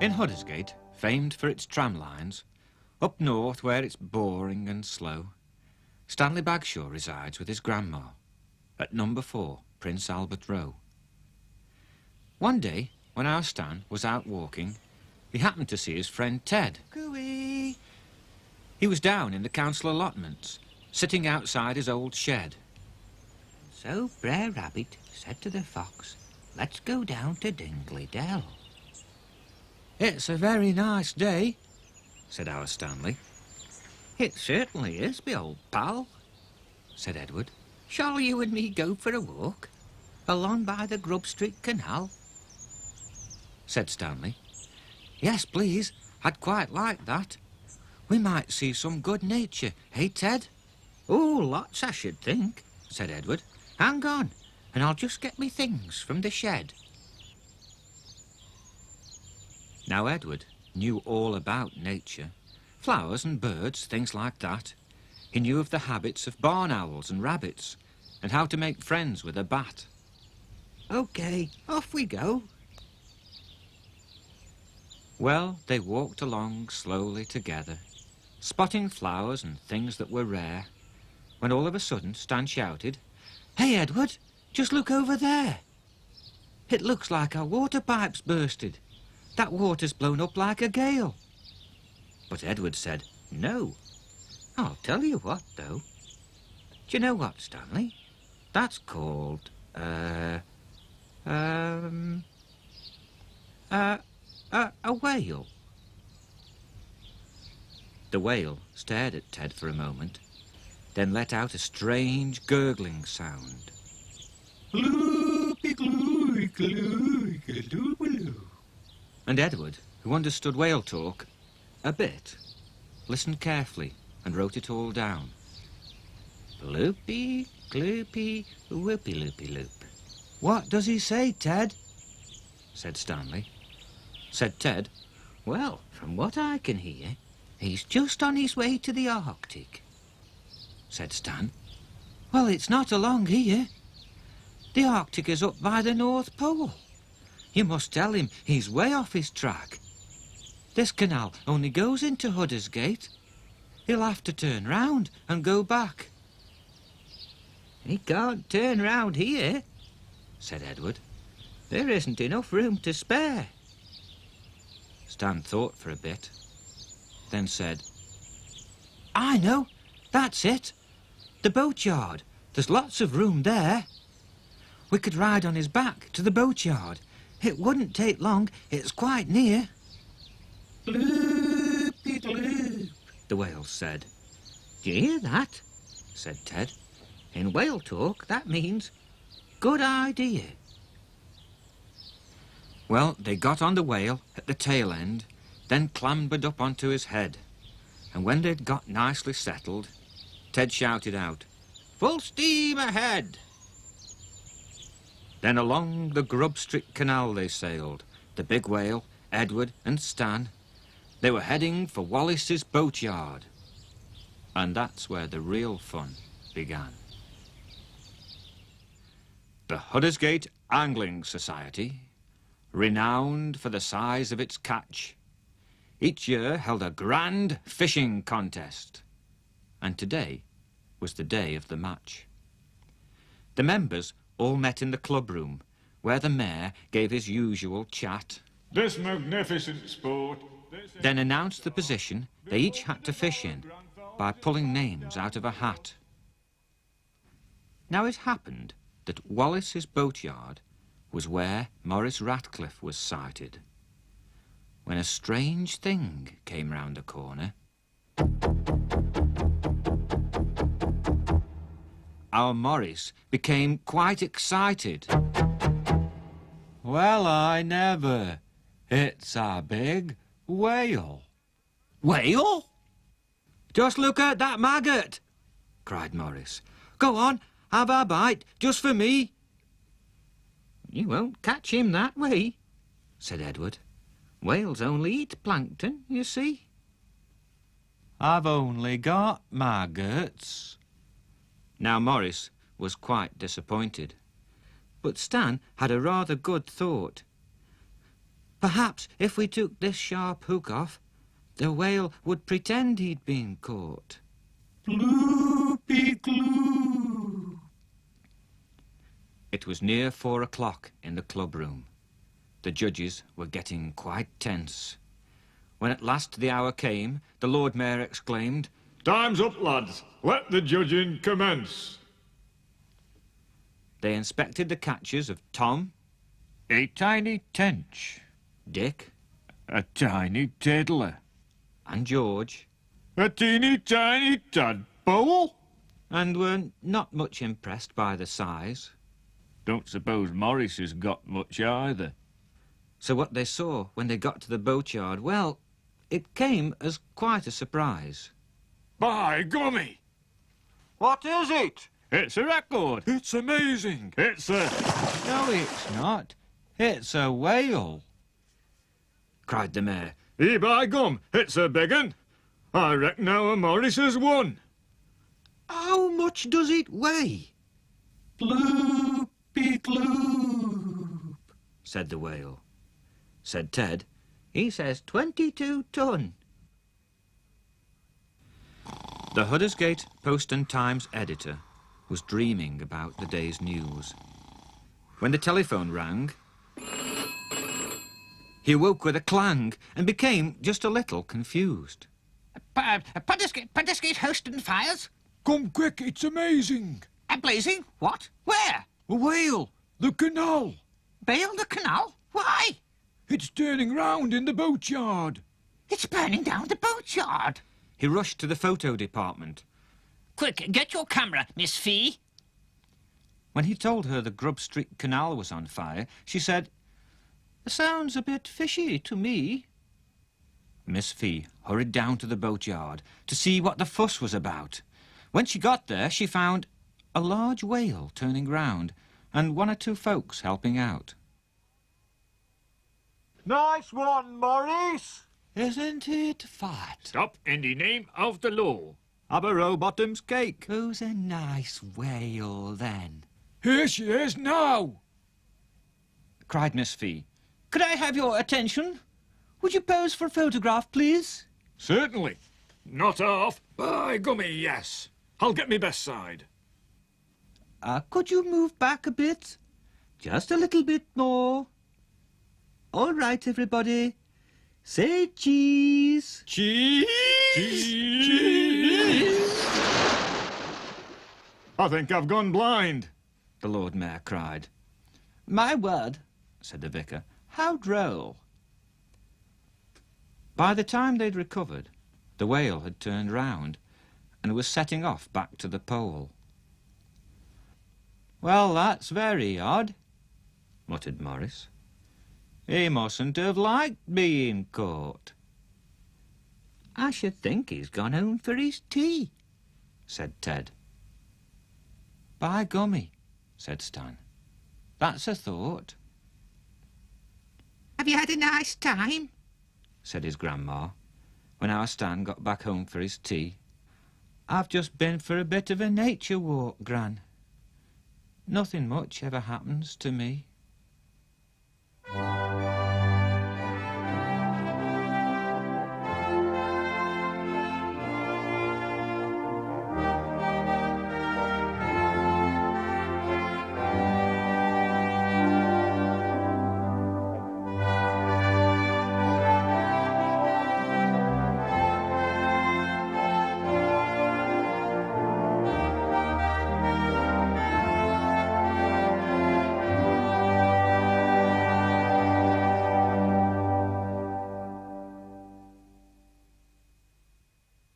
In Huddersgate, famed for its tram lines, up north where it's boring and slow, Stanley Bagshaw resides with his grandma at number 4 Prince Albert Row. One day, when our Stan was out walking, he happened to see his friend Ted. Cooey! He was down in the council allotments, sitting outside his old shed. So Brer Rabbit said to the fox, "Let's go down to Dingley Dell." "It's a very nice day," said our Stanley. "It certainly is, me old pal," said Edward. "Shall you and me go for a walk along by the Grub Street Canal?" said Stanley. "Yes, please. I'd quite like that. We might see some good nature, hey, Ted?" "Oh, lots, I should think," said Edward. "Hang on, and I'll just get me things from the shed." Now Edward knew all about nature, flowers and birds, things like that. He knew of the habits of barn owls and rabbits, and how to make friends with a bat. "OK, off we go." Well, they walked along slowly together, spotting flowers and things that were rare, when all of a sudden Stan shouted, "Hey, Edward, just look over there. It looks like our water pipe's bursted. That water's blown up like a gale." But Edward said, "No." "I'll tell you what, though. Do you know what, Stanley? That's called, a whale." The whale stared at Ted for a moment, then let out a strange gurgling sound. And Edward, who understood whale talk a bit, listened carefully and wrote it all down. "Bloopy, gloopy, whoopy loopy loop." "What does he say, Ted?" said Stanley. Said Ted, "Well, from what I can hear, he's just on his way to the Arctic." Said Stan. "Well, it's not along here. The Arctic is up by the North Pole. You must tell him he's way off his track. This canal only goes into Huddersgate. He'll have to turn round and go back." "He can't turn round here," said Edward. "There isn't enough room to spare." Stan thought for a bit, then said, "I know, that's it. The boatyard. There's lots of room there. We could ride on his back to the boatyard. It wouldn't take long, it's quite near." "Bloopy bloop," the whale said. "Do you hear that?" said Ted. "In whale talk, that means good idea." Well, they got on the whale at the tail end, then clambered up onto his head. And when they'd got nicely settled, Ted shouted out, "Full steam ahead!" Then along the Grub Street Canal they sailed, the big whale, Edward and Stan. They were heading for Wallace's boatyard. And that's where the real fun began. The Huddersgate Angling Society, renowned for the size of its catch, each year held a grand fishing contest. And today was the day of the match. The members all met in the club room, where the mayor gave his usual chat. This magnificent sport Then announced the position they each had to fish in by pulling names out of a hat. Now it happened that Wallace's boatyard was where Maurice Ratcliffe was sighted, when a strange thing came round the corner. Our Maurice became quite excited. "Well, I never. It's a big whale." "Whale? Just look at that maggot!" cried Maurice. "Go on, have a bite, just for me." "You won't catch him that way," said Edward. "Whales only eat plankton, you see." "I've only got maggots." Now Maurice was quite disappointed, but Stan had a rather good thought. Perhaps if we took this sharp hook off, the whale would pretend he'd been caught. Gloopy-gloo. It was near 4 o'clock in the club room. The judges were getting quite tense. When at last the hour came, the Lord Mayor exclaimed, Time's up, lads. Let the judging commence. They inspected the catches of Tom, A tiny tench, Dick, a tiny tiddler, and George, a teeny tiny tadpole. and were not much impressed by the size. Don't suppose Morris has got much either. So what they saw when they got to the boatyard, well, it came as quite a surprise. By gummy! What is it? It's a record. It's amazing. It's a... No, it's not. It's a whale, cried the mayor. By gum, it's a big un. I reckon our Morris has won. How much does it weigh? Gloopy-gloop, Said the whale. Said Ted. He says 22 ton. The Huddersgate Post and Times editor was dreaming about the day's news. When the telephone rang, he awoke with a clang and became just a little confused. Puddersgate Host and Fires? Come quick, it's amazing. Blazing? What? Where? A whale. The canal. Bail the canal? Why? It's turning round in the boatyard. It's burning down the boatyard. He rushed to the photo department. Quick, get your camera, Miss Fee. When he told her the Grub Street Canal was on fire, she said, "Sounds a bit fishy to me." Miss Fee hurried down to the boatyard to see what the fuss was about. When she got there, she found a large whale turning round and 1 or 2 folks helping out. Nice one, Morris. Isn't it fat? Stop in the name of the law. Have a Rowbottom's cake. Who's a nice whale, then? Here she is now. Cried Miss Fee. Could I have your attention? Would you pose for a photograph, please? Certainly. Not half. By gummy, yes. I'll get me best side. Could you move back a bit? Just a little bit more. All right, everybody. Say cheese. Cheese! Cheese! I think I've gone blind, The Lord Mayor cried. My word, said the vicar. How droll. By the time they'd recovered, the whale had turned round and was setting off back to the pole. Well, that's very odd, muttered Morris. He mustn't have liked being caught. I should think he's gone home for his tea, said Ted. By gummy, said Stan. That's a thought. Have you had a nice time? Said his grandma, when our Stan got back home for his tea. I've just been for a bit of a nature walk, Gran. Nothing much ever happens to me.